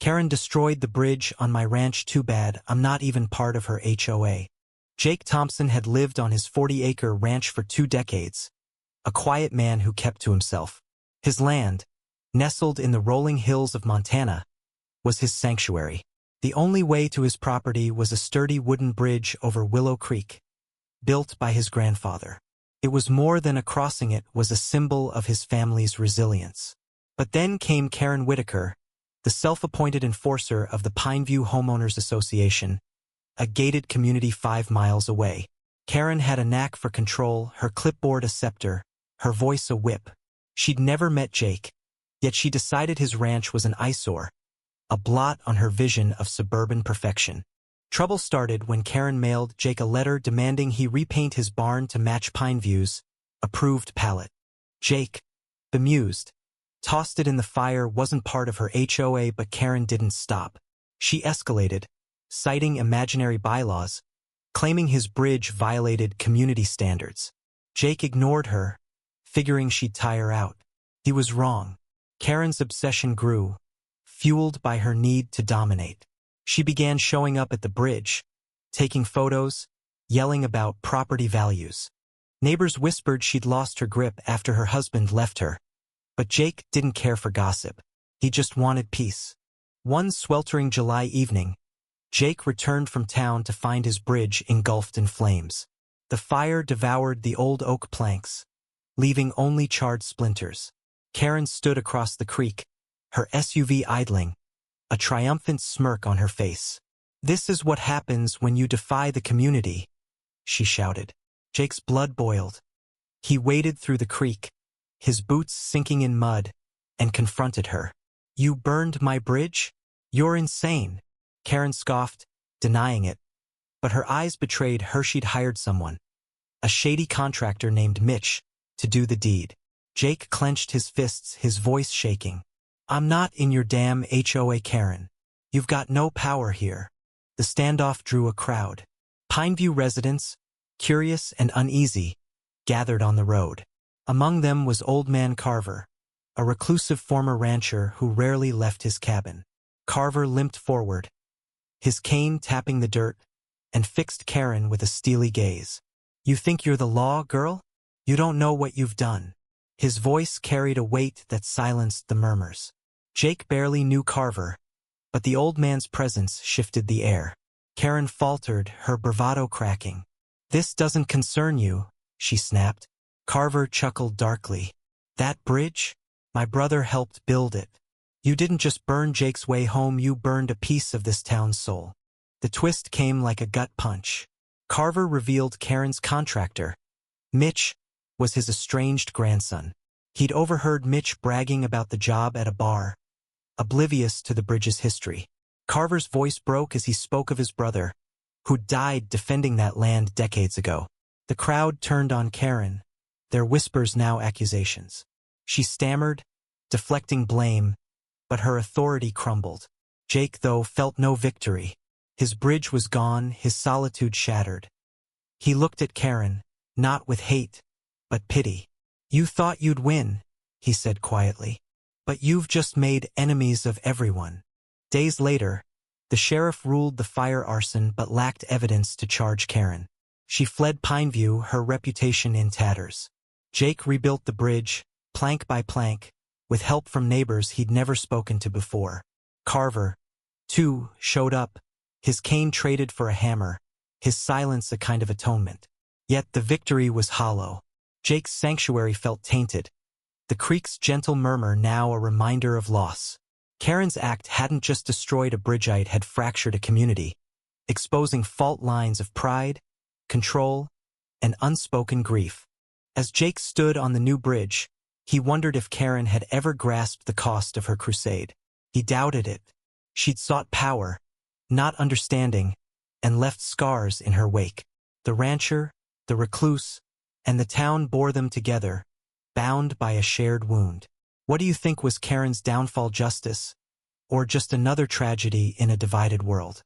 Karen destroyed the bridge on my ranch. Too bad, I'm not even part of her HOA. Jake Thompson had lived on his 40-acre ranch for 2 decades. A quiet man who kept to himself. His land, nestled in the rolling hills of Montana, was his sanctuary. The only way to his property was a sturdy wooden bridge over Willow Creek, built by his grandfather. It was more than a crossing, it was a symbol of his family's resilience. But then came Karen Whitaker, the self-appointed enforcer of the Pineview Homeowners Association, a gated community 5 miles away. Karen had a knack for control, her clipboard a scepter, her voice a whip. She'd never met Jake, yet she decided his ranch was an eyesore, a blot on her vision of suburban perfection. Trouble started when Karen mailed Jake a letter demanding he repaint his barn to match Pineview's approved palette. Jake, bemused, tossed it in the fire. Wasn't part of her HOA, but Karen didn't stop. She escalated, citing imaginary bylaws, claiming his bridge violated community standards. Jake ignored her, figuring she'd tire out. He was wrong. Karen's obsession grew, fueled by her need to dominate. She began showing up at the bridge, taking photos, yelling about property values. Neighbors whispered she'd lost her grip after her husband left her. But Jake didn't care for gossip. He just wanted peace. One sweltering July evening, Jake returned from town to find his bridge engulfed in flames. The fire devoured the old oak planks, leaving only charred splinters. Karen stood across the creek, her SUV idling, a triumphant smirk on her face. "This is what happens when you defy the community," she shouted. Jake's blood boiled. He waded through the creek, his boots sinking in mud, and confronted her. "You burned my bridge? You're insane." Karen scoffed, denying it, but her eyes betrayed her. She'd hired someone, a shady contractor named Mitch, to do the deed. Jake clenched his fists, his voice shaking. "I'm not in your damn HOA, Karen. You've got no power here." The standoff drew a crowd. Pineview residents, curious and uneasy, gathered on the road. Among them was Old Man Carver, a reclusive former rancher who rarely left his cabin. Carver limped forward, his cane tapping the dirt, and fixed Karen with a steely gaze. "You think you're the law, girl? You don't know what you've done." His voice carried a weight that silenced the murmurs. Jake barely knew Carver, but the old man's presence shifted the air. Karen faltered, her bravado cracking. "This doesn't concern you," she snapped. Carver chuckled darkly. "That bridge? My brother helped build it. You didn't just burn Jake's way home, you burned a piece of this town's soul." The twist came like a gut punch. Carver revealed Karen's contractor, Mitch, was his estranged grandson. He'd overheard Mitch bragging about the job at a bar, oblivious to the bridge's history. Carver's voice broke as he spoke of his brother, who'd died defending that land decades ago. The crowd turned on Karen, their whispers now accusations. She stammered, deflecting blame, but her authority crumbled. Jake, though, felt no victory. His bridge was gone, his solitude shattered. He looked at Karen, not with hate, but pity. "You thought you'd win," he said quietly. "But you've just made enemies of everyone." Days later, the sheriff ruled the fire arson but lacked evidence to charge Karen. She fled Pineview, her reputation in tatters. Jake rebuilt the bridge, plank by plank, with help from neighbors he'd never spoken to before. Carver, too, showed up, his cane traded for a hammer, his silence a kind of atonement. Yet the victory was hollow. Jake's sanctuary felt tainted, the creek's gentle murmur now a reminder of loss. Karen's act hadn't just destroyed a bridge, it had fractured a community, exposing fault lines of pride, control, and unspoken grief. As Jake stood on the new bridge, he wondered if Karen had ever grasped the cost of her crusade. He doubted it. She'd sought power, not understanding, and left scars in her wake. The rancher, the recluse, and the town bore them together, bound by a shared wound. What do you think was Karen's downfall, justice, or just another tragedy in a divided world?